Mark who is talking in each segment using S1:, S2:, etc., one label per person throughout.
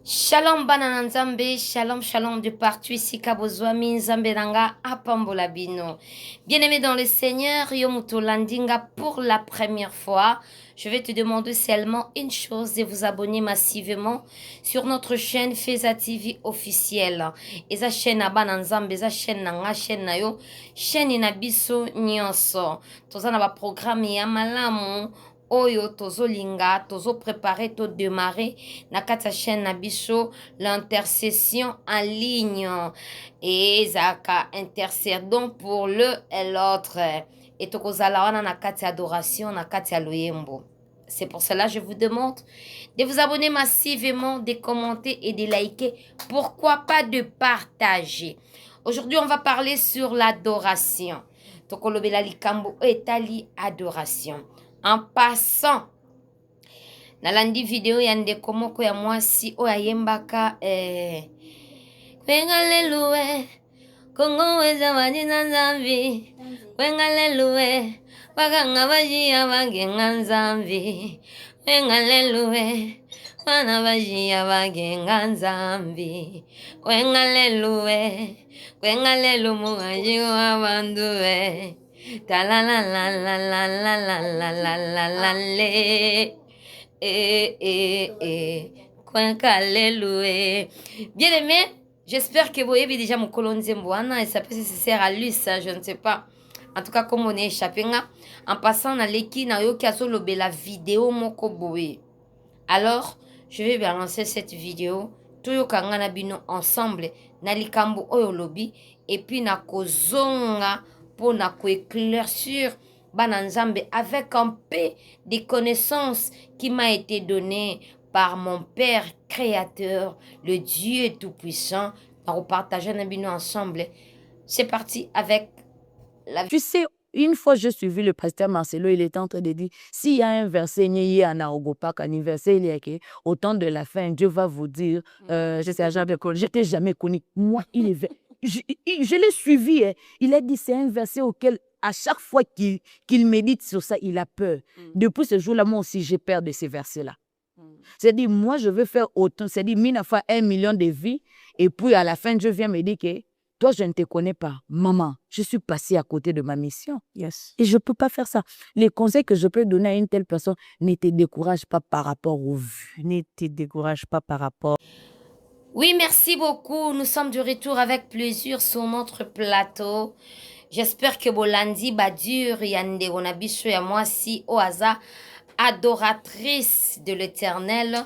S1: Shalom banana nzambe, shalom shalom de partout ici kabozwami nzambe nanga apambola bino. Bien-aimé dans le Seigneur, Yomuto Landinga pour la première fois, je vais te demander seulement une chose, de vous abonner massivement sur notre chaîne Feza TV officielle. Eza chaîne abana nzambe, eza chaîne nanga, chaîne na yo, chaîne na biso nyonso. Toza na ba programme ya malamu. Oyo tozolinga tozoprépare to démarrer na kati ya chaîne na biso l'intercession en ligne et ezalaka intercédons pour le et l'autre et tokozala wana na kati ya adoration na kati ya loyembo. C'est pour cela que je vous demande de vous abonner massivement, de commenter et de liker. Pourquoi pas de partager. Aujourd'hui, on va parler sur l'adoration. Tokolobela likambo etali adoration. En passant, nalandi video ya ndeko moko ya mwasi oyo ayembaka kwengalelue kongo weza wajina nzambi kwengalelue bakanga bajiya bagenga nzambi kwengalelue bana bajiya bagenga nzambi kwengalelue kwengalelu mugaji wabandue ta la la la la la la la la la la la le bien aimé, j'espère que vous avez déjà mon colon Zembouana et ça peut se sert à lui ça, je ne sais pas. En tout cas, comme on est échappé, en passant dans l'équipe, na yo kiazolo la vidéo moko boé. Alors, je vais balancer cette vidéo. Tout yo kangana bino ensemble na likambo oyo lobby et puis na kozonga pour na ko éclaircir Bananzambe avec un peu de connaissances qui m'a été donnée par mon Père Créateur, le Dieu Tout-Puissant. On va partager un bino ensemble. C'est parti avec la...
S2: Tu sais, une fois, j'ai suivi le pasteur Marcelo, il était en train de dire, s'il y a un verset, il y a un Aogopak, un verset, il y a au temps de la fin, Dieu va vous dire, je sais, je t'ai jamais connu. Moi, je l'ai suivi. Hein. Il a dit, c'est un verset auquel, à chaque fois qu'il médite sur ça, il a peur. Depuis ce jour-là, moi aussi, j'ai peur de ces versets-là. C'est-à-dire, moi, je veux faire autant. C'est-à-dire, 1000 fois 1 million de vies. Et puis, à la fin, Dieu vient me dire que toi, je ne te connais pas. Maman, je suis passée à côté de ma mission.
S3: Yes.
S2: Et je ne peux pas faire ça. Les conseils que je peux donner à une telle personne, ne te décourage pas par rapport aux vues.
S3: Ne te décourage pas par rapport.
S1: Oui, merci beaucoup. Nous sommes de retour avec plaisir sur notre plateau. J'espère que Bolandi Badur Yande Onabiso et moi si Oaza, adoratrice de l'Éternel,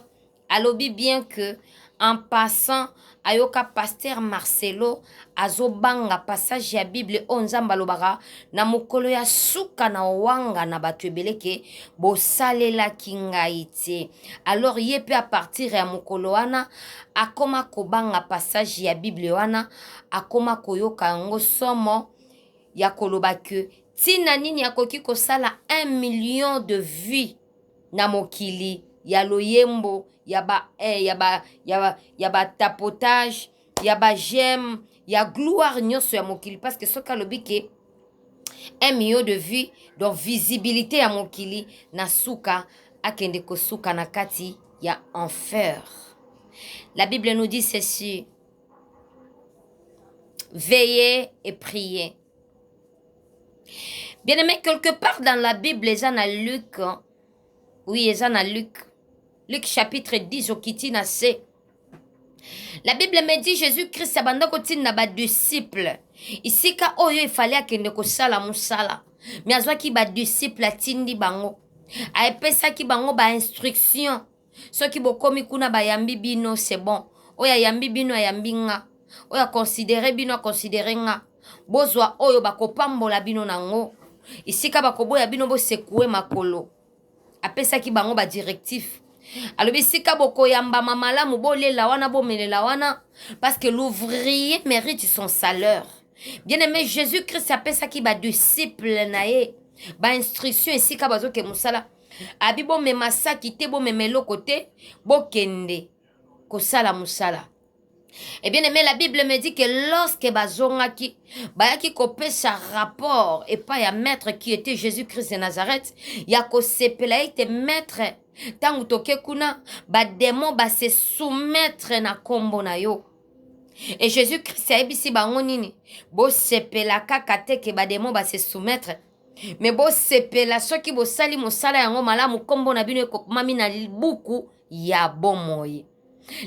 S1: alobi bien que en passant ayoka pasteur Marcelo azobanga passage ya Bible onzamba lobaka na mokolo ya suka na wanga na bato ebele ke bosalela kingai te. Alors ye pe a partir ya mokolo wana akoma kobanga passage ya Bible wana akoma koyoka yango somo ya koloba ke tina nini akoki kosala 1 million de vues na mokili ya loyembo ya ba tapotage ya ba j'aime ya gloire nyonso ya mokili parce que soki alobi ke 1 million de vues donc visibilité ya mokili na suka akende kosuka na kati ya enfer. La Bible nous dit ceci: veillez et priez. Bien aimé, quelque part dans la Bible, les gens à Luc, oui, les gens à Luc chapitre 10 au Kitina C. La Bible me dit Jésus-Christ abanda kotina ba disciple. Ici ka oyo il fallait akende ko sala musala. Mais azwaki ba disciple atindi bango. Aepesa ki bango ba instruction. Soki bokomi kuna ba yambi bino c'est bon. Oya yambi bino yambi nga. Oya considérer bino considérer nga. Bozwa oyo bakopambola bino nango. Ici ka bakoboya bino bo sekoué makolo. Apesa ki bango ba directif. Alors bisika boko yamba mamalamu bolela wana bomelela wana parce que l'ouvrier mérite son salaire. Bien aimé, Jésus-Christ apesa ki ba disciple nae ba instruction esika bazo ke musala abi bo mema saki te bo memelo côté bo kende ko sala musala. Eh bien aimé, la Bible me dit que lorsque bazongaki, bayaki kopesa rapport et pas ya maître qui était Jésus-Christ de Nazareth, ya ko sepela ite maître tangu toke kuna, ba démon ba se soumettre na kombo na yo. Et Jésus-Christ a ebisi bango nini, bo sepela kaka te ke ba démon ba se soumettre. Mais bo sepela soki bo sali mosala yango malamu kombo na bino ekomami na buku ya bomoi.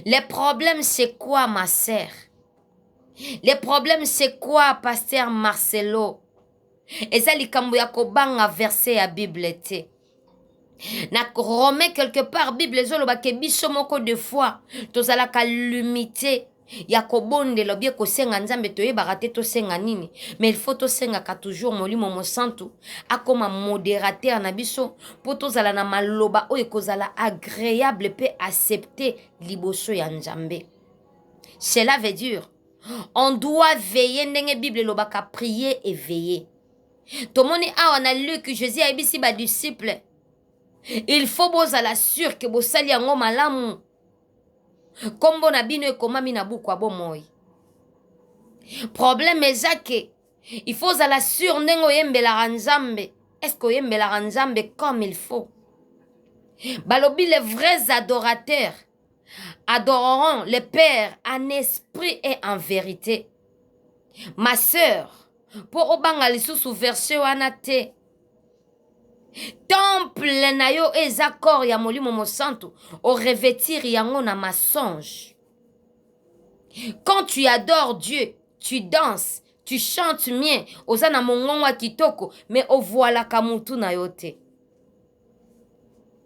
S1: Les problèmes, c'est quoi, ma sœur? Les problèmes, c'est quoi, pasteur Marcelo? Et ça, likambo ya kobanga verset ya Bible te. Na Romain quelque part, Bible zoloba ke biso moko de fois, tozalaka limité. Ya kobonde lobie ko senga nzambe toyebaka te tosenga nini. Mais il faut tosengaka toujours molimo mosantu akoma modérateur na biso po tozala na maloba oyo ekozala agréable pe accepter liboso ya nzambe. Cela veut dire on doit veiller ndenge Bible lobaka prier et veiller. Tomoni awa na Luc Jésus a ebisi ba disciple. Il faut bozala sûr que bosali yango malamu. Kombo na bino ekomami na buku abomoi. Problème ezake. Il faut zala sur ndenge oyembelaka nzambe. Est-ce que oyembelaka nzambe comme il faut? Balobi les vrais adorateurs adoreront le Père en esprit et en vérité. Ma sœur, pour obanga lisusu verset wana te. Temple na yo eza corps ya molimo mosantu o revêtir yango na mensonge. Quand tu adores Dieu, tu danses, tu chantes bien, ozana mongongo kitoko, mais o voilà kamutu na yo te.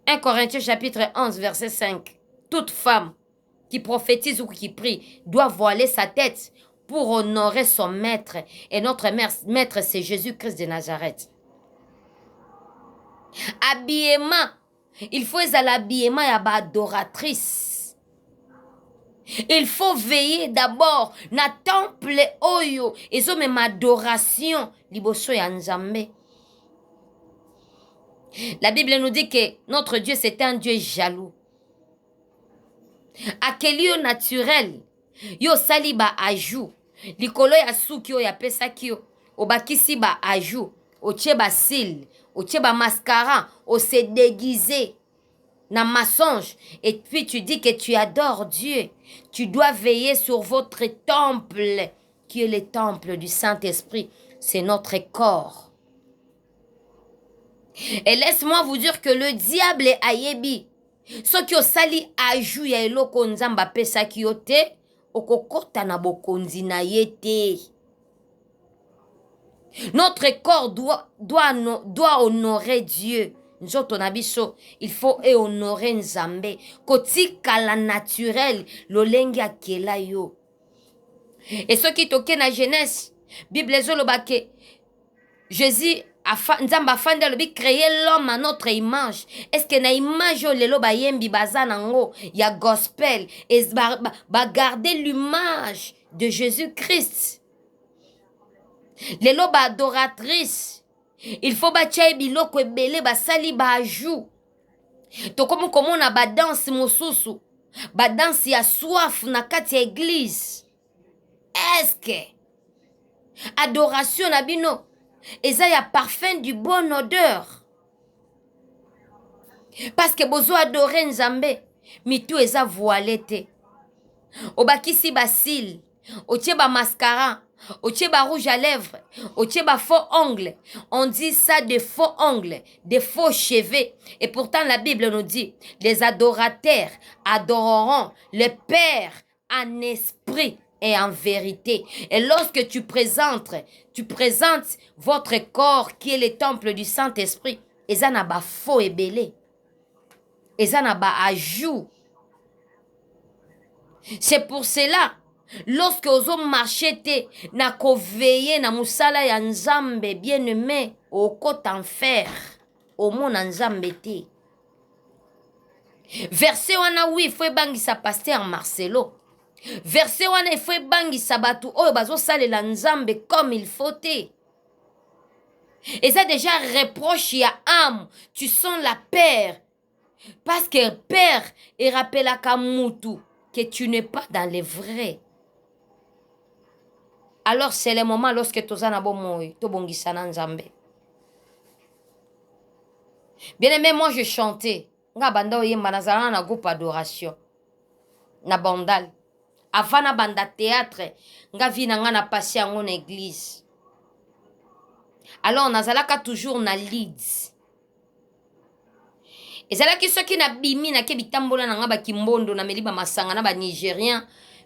S1: 1 Corinthiens chapitre 11 verset 5. Toute femme qui prophétise ou qui prie doit voiler sa tête pour honorer son maître. Et notre maître, c'est Jésus-Christ de Nazareth. Habillement. Il faut l'habillement ya ba adoratrice. Il faut veiller d'abord na temple oyo ezo même adoration liboso ya Nzambe. La Bible nous dit que notre Dieu c'est un Dieu jaloux. Akelio naturel yo sali ba ajout likolo ya suki oyo apesaki yo obakisi ba ajout otie ba cils otie ba mascara o se déguiser na mensonge et puis tu dis que tu adores Dieu. Tu dois veiller sur votre temple qui est le temple du Saint-Esprit. C'est notre corps. Et laisse-moi vous dire que le diable est ayebi. Ce qui osali ajout ya eloko nzamba pesaki yo te okokota na bokonzi na ye te. Notre corps doit honorer Dieu. Nzoto na biso, il faut honorer Nzambe. Kotika la naturel, lolenge akela yo. Et ce qui toke na Genèse, Bible zoloba ke Jésus Nzambe afandi alobi créer l'homme à notre image. Est-ce que na image yo lelo bayembi baza nango ya gospel et ba garder l'image de Jésus-Christ. Lelo ba adoratrice. Il faut batia biloko ebele basali ba ajout. To komo komona ba danse mosusu. Ba danse ya soif na kati ya église. Est-ce que adoration na bino eza ya parfum du bon odeur? Parce que bozo adorer Nzambe mitu eza voilé te. Obakisi ba cils, otie ba mascara, otie ba rouge à lèvres, otie ba faux ongles. On dit ça de faux ongles, de faux cheveux. Et pourtant la Bible nous dit, les adorateurs adoreront le Père en esprit et en vérité. Et lorsque tu présentes votre corps qui est le temple du Saint-Esprit, et ça n'a pas faux et belé. Et ça n'a pas ajout. C'est pour cela, lorsque ozo marchete na ko veiller na musala ya Nzambe bien-aimé, au côté en fer, au monde Nzambe te. Verset wana oui, faut bangisa pasteur Marcelo. Verset wana il faut bangisa batu oyo bazo salela Nzambe comme il faut te. Et ça déjà reproche ya âme, tu sens la peur. Parce que père, il rappelle à Kamutu que tu n'es pas dans les vrais. Alors c'est le moment lorsque tozana bomoy, tobongisana nzambe. Bien aimé, moi je chantais. Nga banda oyemba nazala na groupe adoration. Na bandal. Avant na banda théâtre, nga vi na nga na passer en église. Alors nazalaka toujours na leads. Ezalaki soki na bimi na ke bitambola na nga ba kimbondo na meliba masanga na ba Nigérien.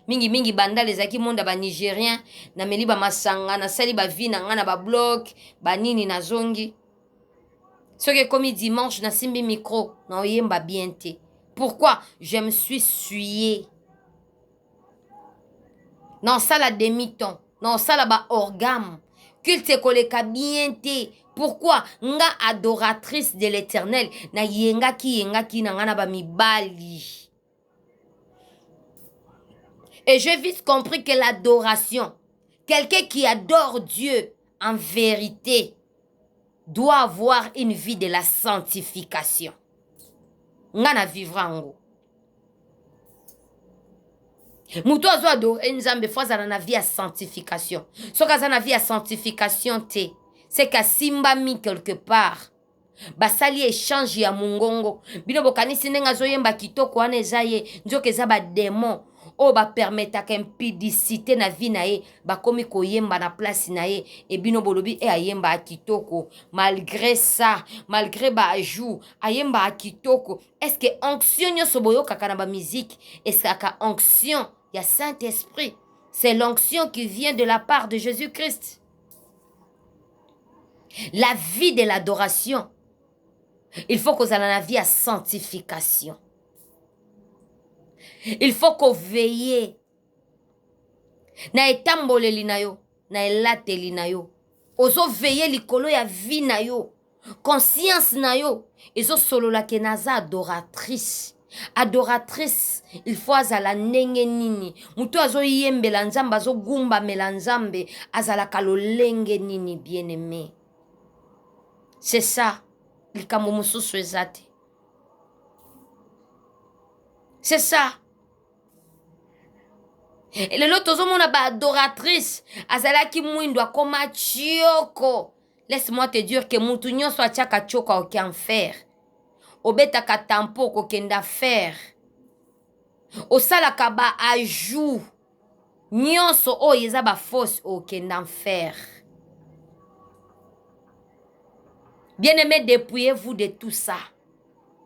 S1: Mingi bandal ezaki monda ba Nigérien na meliba masanga na sali ba vi na nga na ba bloc, ba nini na zongi. Soki comme dimanche na simbi micro na oyemba bien te. Pourquoi? Je me suis suyé. Non ça la demi-ton, non ça la ba orgame. Culte koleka bien te. Pourquoi? Nga adoratrice de l'Éternel na yenga ki na nga na ba mibali. Et j'ai vite compris que l'adoration, quelqu'un qui adore Dieu en vérité, doit avoir une vie de la sanctification. Nga na vivre ango. Mutu azo adorer nzambe fois za na vie à sanctification. Soka za na vie à sanctification te, c'est qu'à simba mi quelque part. Basali échange ya mungongo. Bino bokanisi ndenga zoyemba kitoko wana eza ye, nzoka eza ba démon. O ba permetaka impudicité na vie na ye, bakomi koyemba na place na ye, et bino bolobi e ayemba akitoko. Malgré ça, malgré ba ajou, ayemba akitoko. Est-ce que onction nyoso boyokaka na ba musique, est-ce que onction ya Saint-Esprit? C'est l'onction qui vient de la part de Jésus-Christ. La vie de l'adoration. Il faut qu'on ait la vie à sanctification. Il faut qu'on veille. Na etamboleli na yo, na elateli na yo. Ozo veille likolo ya vie na yo. Conscience na yo. Ezo solola ke naza adoratrice. Adoratrice, il faut azala ndenge nini. Mutu azo yembela nzambe, azo gumba mela nzambe, azala kalolenge nini bien aimé. C'est ça. C'est ça. Et le lot ozomona ba adoratrice azalaki mwindo akoma chioko. Laisse-moi te dire que mutu nyonso atiaka chioko aucun faire. Obetaka tampo kokenda faire. Osalaka ba ajou. Nyonso oyo eza ba fausse okenda faire. Bien-aimés, dépouillez-vous de tout ça.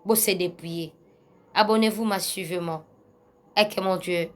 S1: Vous se dépouillez. Abonnez-vous massivement. Et que mon Dieu